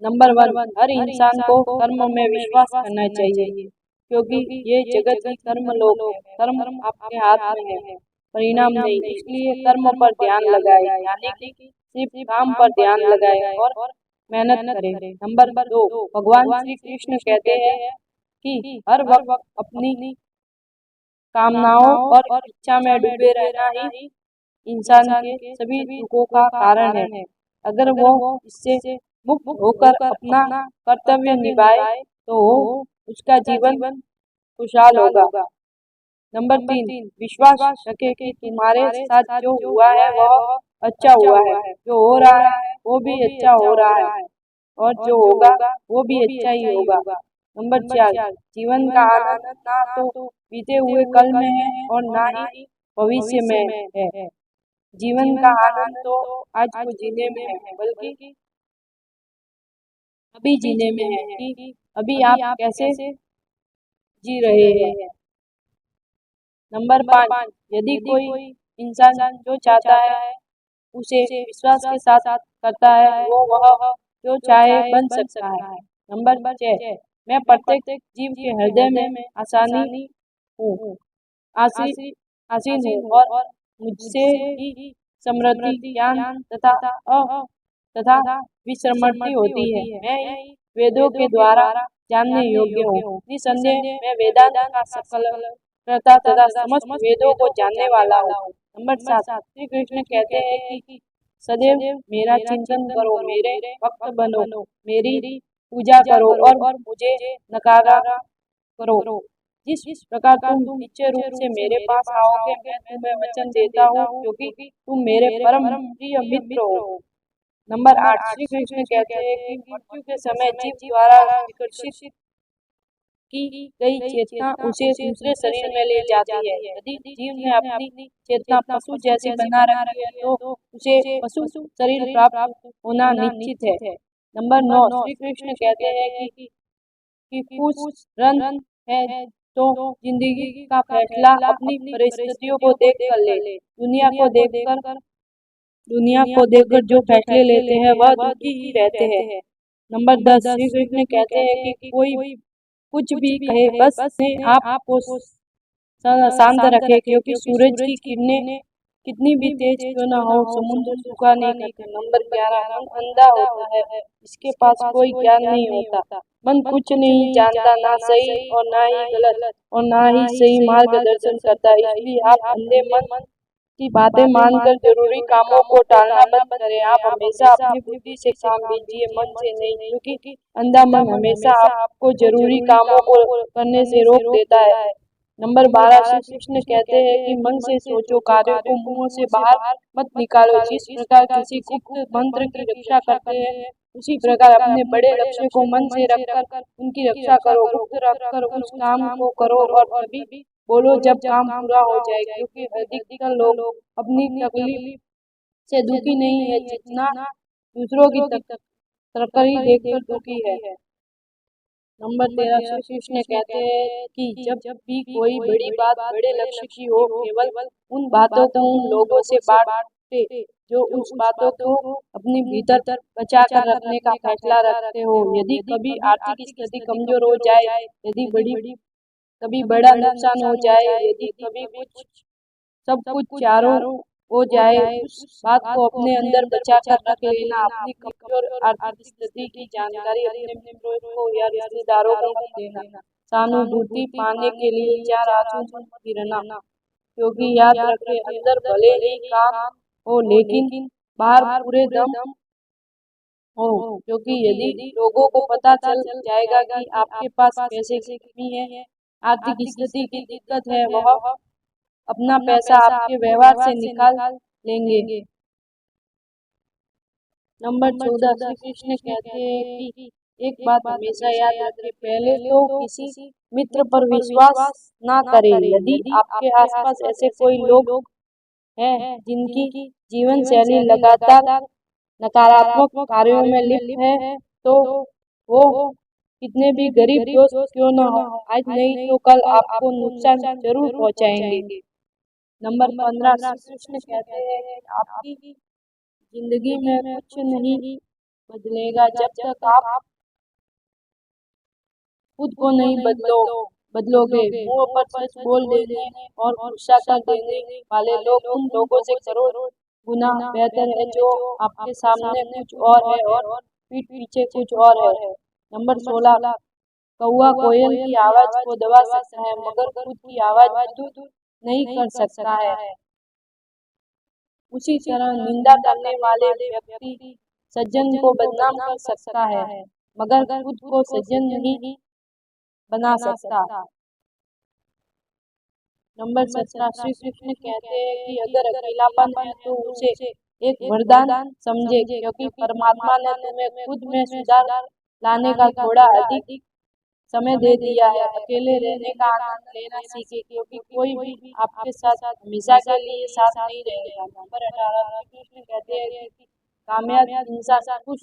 Number 1, हर इंसान को कर्म में विश्वास करना चाहिए, क्योंकि ये जगत की कर्म लोक है। कर्म आपके हाथ में है, परिणाम नहीं। इसलिए कर्म पर ध्यान लगाए, यानी कि सिर्फ काम पर ध्यान लगाए और मेहनत करें। नंबर 2, भगवान श्री कृष्ण कहते हैं कि हर वक्त अपनी कामनाओं और इच्छा में डूबे रहना ही इंसान के सभी दुखों का कारण है। अगर वो इससे मुक्त होकर अपना कर्तव्य निभाए तो उसका जीवन खुशहाल होगा। नंबर 3, विश्वास रखे कि तुम्हारे साथ जो हुआ है वह अच्छा हुआ है, जो हो रहा है वो भी अच्छा हो रहा है, और जो होगा वो भी अच्छा ही होगा। नंबर 4, जीवन का आनंद ना तो बीते हुए कल में है और ना ही भविष्य में है। जीवन का आनंद तो आज को जीने में है, बल्कि अभी जीने में है कि अभी आप कैसे जी रहे हैं। नंबर 5, यदि कोई इंसान जो चाहता है उसे विश्वास के साथ करता है, वो वह जो चाहे बन सकता है। नंबर 6, मैं प्रत्येक जीव के हृदय में आसानी हूँ, आसी आसीन हूँ, और मुझसे ही समृद्धि, ज्ञान तथा विश्रांति होती है। मैं इन वेदों के द्वारा जानने योग्य हूँ। निसंदेह मैं वेदांत का सकल कर्ता तथा समस्त वेदों को जानने वाला हूँ। नंबर 7, श्री कृष्ण कहते हैं कि सदैव मेरा चिंतन करो, मेरे भक्त बनो, मेरी पूजा करो और मुझे नकारा करो। जिस प्रकार तुम निश्चय रूप से मेरे पास आओगे, मैं तुम्हें वचन देता हूँ, क्योंकि तुम मेरे परम प्रिय मित्र हो। नंबर 8, श्री कृष्ण कहते हैं कि मृत्यु के समय जीव द्वारा विकसित की गई चेतना उसे दूसरे शरीर में ले जाती है। यदि जीव ने अपनी चेतना पशु जैसी बना रखी है तो उसे पशु शरीर प्राप्त होना निश्चित है। नंबर 9, श्री कृष्ण कहते हैं कि कुछ रन है तो जिंदगी का फैसला अपनी परिस्थितियों को देख कर ले। दुनिया को देखकर जो फैसले लेते हैं वह दुखी ही रहते हैं। नंबर 10, श्री कृष्ण कहते हैं कि कोई कुछ भी कहे, बस अपने आप को शांत रखे, क्योंकि सूरज की किरणें कितनी भी तेज क्यों ना हो, समुद्र सूखा नहीं करते। नंबर 11, मन अंधा होता है, इसके पास कोई ज्ञान नहीं होता। मन कुछ नहीं जानता, ना सही और ना ही गलत, और ना ही सही मार्गदर्शन करता। इसलिए आप अंधे मन की बातें मानकर जरूरी कामों को टालना बंद करें। आप हमेशा अपनी बुद्धि से काम लीजिए, मन से नहीं, क्योंकि अंधा मन हमेशा आपको जरूरी कामों को करने से रोक देता है। नंबर 12, श्री कृष्ण कहते हैं कि मन से सोचो, कार्यों को मुंह से बाहर मत निकालो। जिस प्रकार किसी गुप्त मंत्र की रक्षा करते हैं, उसी प्रकार अपने बड़े लक्ष्य को मन से रखकर उनकी रक्षा करो। गुप्त रखकर उस काम को करो और तभी बोलो जब काम पूरा हो जाए, क्योंकि अधिकतर लोग अपनी तकलीफ से दुखी नहीं है, जितना दूसरों की तरक्की देखकर दुखी है। नंबर 13, श्री कृष्ण कहते हैं कि जब भी कोई बड़ी बात बड़े लक्ष्य की हो, केवल उन बातों को उन लोगों से बांटे जो उस बातों को अपने भीतर बचा कर रखने का फैसला रखते हो। यदि कभी आर्थिक स्थिति कमजोर हो जाए, यदि कभी बड़ा नुकसान हो जाए, यदि कभी सब कुछ चारों हो जाए, उस बात को अपने अंदर बचा कर रख लेना। अपनी कमजोर आर्थिक स्थिति की जानकारी अपने मित्रों को या रिश्तेदारों को मत देना। सहानुभूति पाने के लिए चार आंसू मत गिरना, क्योंकि याद रखें, अंदर भले ही काम हो लेकिन बाहर पूरे दम हो। क्योंकि यदि लोगों को पता चल जाएगा कि आपके पास पैसे की कमी है, आर्थिक स्थिति की दिक्कत है, वह अपना पैसा आपके व्यवहार से निकाल लेंगे। नंबर 14, श्री कृष्ण कहते हैं कि एक बात हमेशा याद रखें, पहले तो किसी मित्र पर विश्वास ना करें। यदि आपके आसपास ऐसे कोई लोग हैं जिनकी जीवन शैली लगातार नकारात्मक कार्यों में लिप्त है, तो वो कितने भी गरीब दोस्त क्यों न हो, आज नहीं तो कल आपको नुकसान जरूर पहुंचाएंगे। नंबर 15, श्री कृष्ण कहते हैं कि आपकी जिंदगी में कुछ नहीं बदलेगा जब तक आप खुद को नहीं बदलोगे। मुंह पर सच बोल देने और गुस्सा कर देने वाले लोग उन लोगों से करोड़ गुना बेहतर है जो आपके सामने कुछ और है और पीठ पीछे कुछ और है। नंबर 16, कौवा कोयल की आवाज को दबा सकता है मगर खुद की आवाज मजबूत नहीं कर सकता है। उसी तरह निंदा करने वाले व्यक्ति सज्जन को बदनाम कर सकता है मगर खुद को सज्जन नहीं बना सकता। नंबर 17, श्री कृष्ण कहते हैं कि अगर अकेलापन है तो उसे एक वरदान समझे क्योंकि परमात्मा ने तुम्हें खुद में सुधार लाने का थोड़ा अधिक समय दे दिया है। अकेले रहने का आनंद लेना सीखे क्योंकि कोई भी आपके साथ हमेशा के लिए साथ नहीं रहेगा। नंबर 18, श्री कृष्ण कहते हैं कि कामयाब इंसान खुश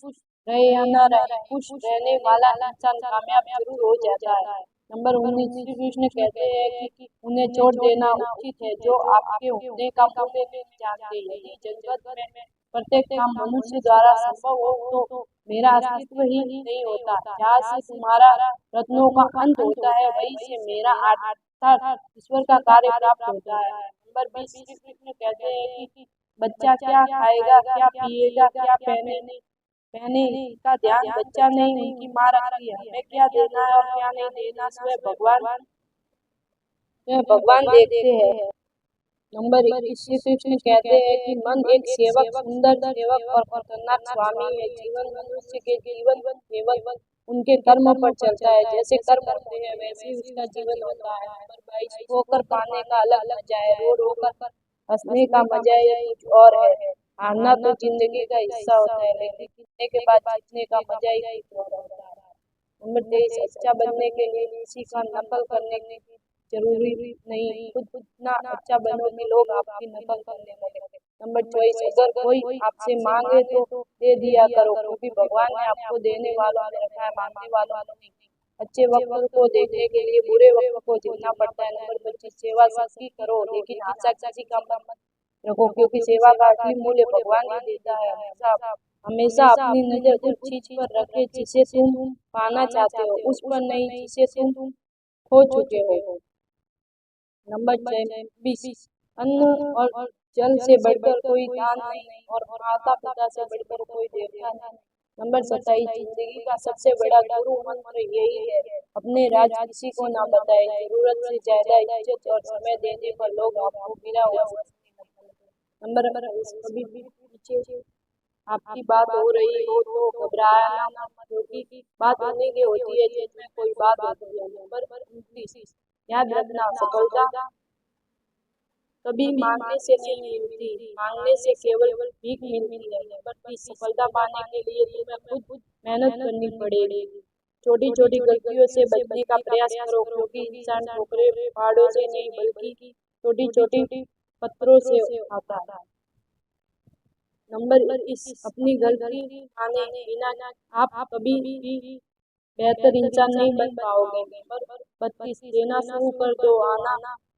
रहे या न रहे, खुश रहने वाला इंसान कामयाब जरूर हो जाता है। नंबर 19, श्री कृष्ण कहते हैं कि उन्हें छोड़ देना उचित है जो आपके होने का मूल्य नहीं जानते। यदि जगत में प्रत्येक काम मनुष्य द्वारा संभव हो तो मेरा अस्तित्व ही नहीं होता। जहाँ से तुम्हारा रत्नों का अंत होता है वहीं से मेरा अर्थात ईश्वर का कार्य प्राप्त होता है। नंबर 20, श्री कृष्ण कहते हैं कि बच्चा क्या खाएगा, क्या पिएगा, क्या पहने का ध्यान बच्चा नहीं उनकी माँ रखती है। हमें क्या देना है और क्या नहीं देना स्वयं भगवान देखते हैं। नंबर 21, श्री कृष्ण कहते हैं कि मन एक सेवक, सुंदर सेवक और खतरनाक स्वामी है। जीवन मनुष्य के जीवन केवल उनके कर्म पर चलता है। जैसे कर्म होते हैं वैसे ही उसका जीवन होता है। नंबर 22, होकर पाने का अलग मजा है, रो कर हंसने का मजा ये कुछ और है। हारना तो जिंदगी का हिस्सा होता है लेकिन जीतने के बाद जीतने का मजा ही कुछ और होता है। नंबर 23, अच्छा बनने के लिए किसी का नकल करने की जरूरी नहीं, खुद इतना अच्छा बनो कि लोग आपकी नकल करने लगे। नंबर 24, अगर कोई आपसे मांगे तो दे दिया करो क्योंकि भगवान ने आपको देने वालों में रखा है, मांगने वालों में नहीं। अच्छे वक्त को देखने के लिए बुरे वक्त को झेलना पड़ता है। नंबर 25, सेवा सबकी करो लेकिन आशा किसी का मत रखो क्योंकि सेवा का असली मूल्य भगवान ही देता है। हमेशा हमेशा अपनी नजर उस चीज पर रखे जिसे तुम पाना चाहते हो, उस पर नहीं जिसे तुम खो चुके हो। नंबर 26, अन्न और जल से बढ़कर कोई दान नहीं और माता पिता से बढ़कर कोई देवता नहीं। नंबर 27, जिंदगी का सबसे बड़ा गुरु मंत्र यही है, अपने राज किसी को ना बताए। जरूरत से ज्यादा इज्जत और समय देने पर लोग आपको गिरा हुआ समझने लगते हैं। नंबर 28, कभी भी पीछे आपकी बात हो रही हो तो घबराना मत क्योंकि बात होने की होती है जिसमें कोई बात होती है। नंबर 29, याद रखना सफलता कभी मांगने से नहीं मिलती, मांगने से केवल भीख मिलती है। नंबर 30, सफलता पाने के लिए तुम्हें खुद मेहनत करनी पड़ेगी। छोटी छोटी गलतियों से बचने का प्रयास करो क्योंकि इंसान ठोकरे पहाड़ों से नहीं बल्कि छोटी छोटी पत्थरों से आता है। नंबर 21, अपनी गलती माने बिना आप कभी भी बेहतर इंसान नहीं बन पाओगे। नंबर 32, देना शुरू कर दो, आना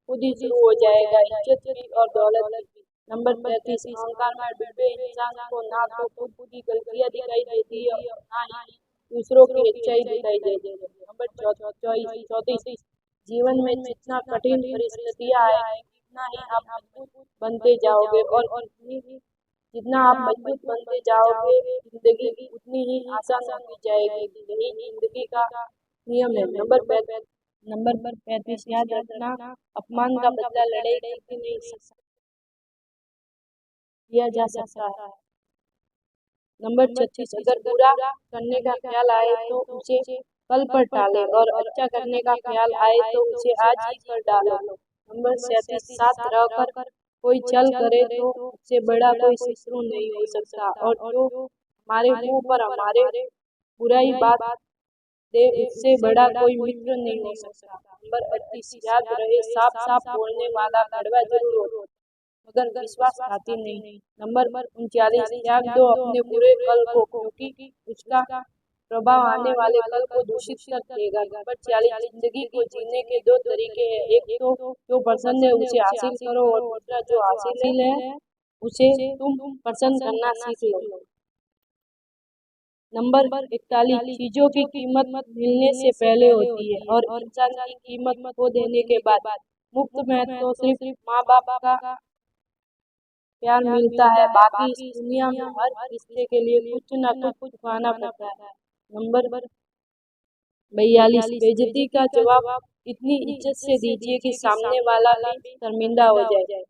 खुद ही शुरू हो जाएगा, इज्जत भी और दौलत भी। नंबर 33, अहंकार में डूबे इंसान को ना तो खुद की गलतियां दिखाई देती है और ना ही दूसरों की अच्छाई दिखाई देती है। नंबर 34, जीवन में जितना कठिन परिस्थितियां आएंगी उतना ही आप मजबूत बनते जाओगे और जितना आप मजबूत बनते जाओगे जिंदगी उतनी ही आसान होती जाएगी। यही जिंदगी का नियम है। नंबर 35, याद रखना अपमान का बदला लड़ाई करके नहीं लिया जा सकता है। नंबर 36, अगर बुरा करने का ख्याल आए तो उसे कल पर टाले और अच्छा करने का ख्याल आए तो उसे आज ही कर डालो। नंबर 37, साथ रहकर कोई छल करे तो उससे बड़ा कोई शत्रु नहीं हो सकता और जो हमारे मुंह पर हमारे बुराई बात दे उससे बड़ा कोई मित्र नहीं हो सकता। नंबर 38, याद रहे साफ साफ बोलने वाला कड़वा जरूर होता मगर विश्वासघाती नहीं। नंबर 39, त्याग दो अपने बुरे कल को क्योंकि उसका प्रभाव आने वाले कल को दूषित कर देगा। नंबर 40, जिंदगी को जीने के दो तरीके हैं, एक तो जो पसंद है उसे हासिल करो और दूसरा जो हासिल नहीं है उसे तुम पसंद करना सीख लो। नंबर 41, चीजों की कीमत मिलने से पहले होती है और इंसान की कीमत खो देने के बाद। मुफ्त में तो सिर्फ माँ बाप का प्यार मिलता है, बाकी इस दुनिया में हर रिश्ते के लिए कुछ ना कुछ चुकाना पड़ता है। नंबर 42, बेइज्जती का जवाब इतनी इज्जत से दीजिए कि सामने वाला भी शर्मिंदा हो जाए।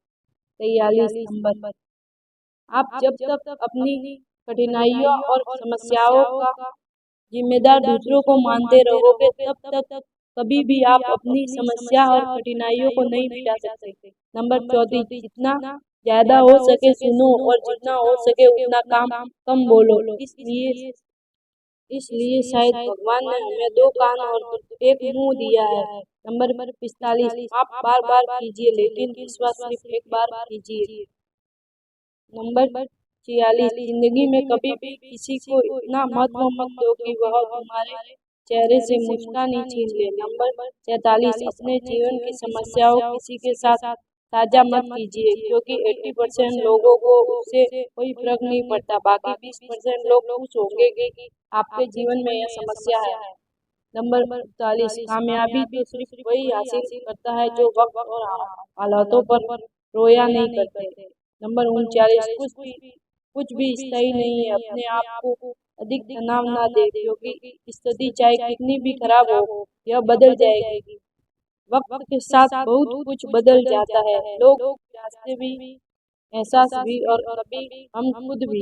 43 नंबर, आप जब तक अपनी कठिनाइयों और समस्याओं का जिम्मेदार दूसरों को मानते रहोगे, तब तक कभी भी आप अपनी समस्या और कठिनाइयों को नहीं मिटा सकते। नंबर 34, जितना ज्यादा हो सके सुनो और जितना हो सके उतना काम कम बोलो। इसलिए शायद भगवान ने हमें दो कान और एक मुंह दिया है। नंबर 45, आप बार बार कीजिए लेकिन विश्वास सिर्फ एक बार कीजिए। नंबर 46, जिंदगी में कभी भी किसी को इतना महत्व मत दो कि वह तुम्हारे चेहरे से मुस्कान ही छीन ले। नंबर 47, अपने जीवन की समस्याओं किसी के साथ साझा मत कीजिए, क्योंकि 80% लोगों को उससे कोई फर्क नहीं पड़ता, बाकी 20% लोग खुश होंगे कि आपके जीवन में यह समस्या है। नंबर 48, कामयाबी तो सिर्फ वही हासिल करता है जो वक्त और हालातों पर रोया नहीं करते। नंबर 39, कुछ भी स्थायी नहीं है। अपने आप को अधिक तनाव ना दे, क्योंकि स्थिति चाहे कितनी भी खराब हो, यह बदल जाएगी। वक्त के साथ बहुत कुछ बदल जाता है, लोग, रास्ते भी, एहसास भी और कभी हम खुद भी।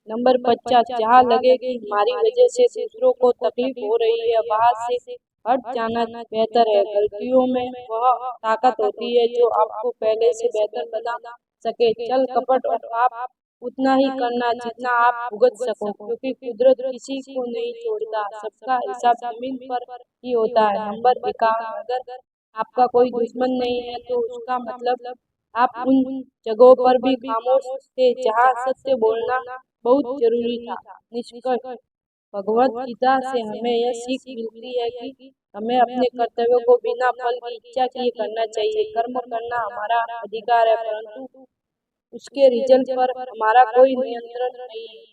नंबर 50, जहाँ लगे कि हमारी वजह से दूसरों को तकलीफ हो रही है, वहां से हट जाना बेहतर है। गलतियों में वह ताकत होती है जो आपको पहले से बेहतर बना सके। चल कपट और आप उतना ही करना जितना आप भुगत सको, क्योंकि कुदरत किसी को नहीं छोड़ता, सबका हिसाब जमीन पर ही होता है। नंबर 51, अगर आपका कोई दुश्मन नहीं है तो उसका मतलब आप उन जगहों पर भी खामोश थे जहाँ सत्य बोलना बहुत जरूरी था। निष्कर्ष, भगवत गीता से हमें यह सीख मिलती है कि हमें अपने कर्तव्यों को बिना फल की इच्छा किए करना चाहिए। कर्म करना हमारा अधिकार है, परंतु उसके रिजल्ट पर हमारा कोई नियंत्रण नहीं है।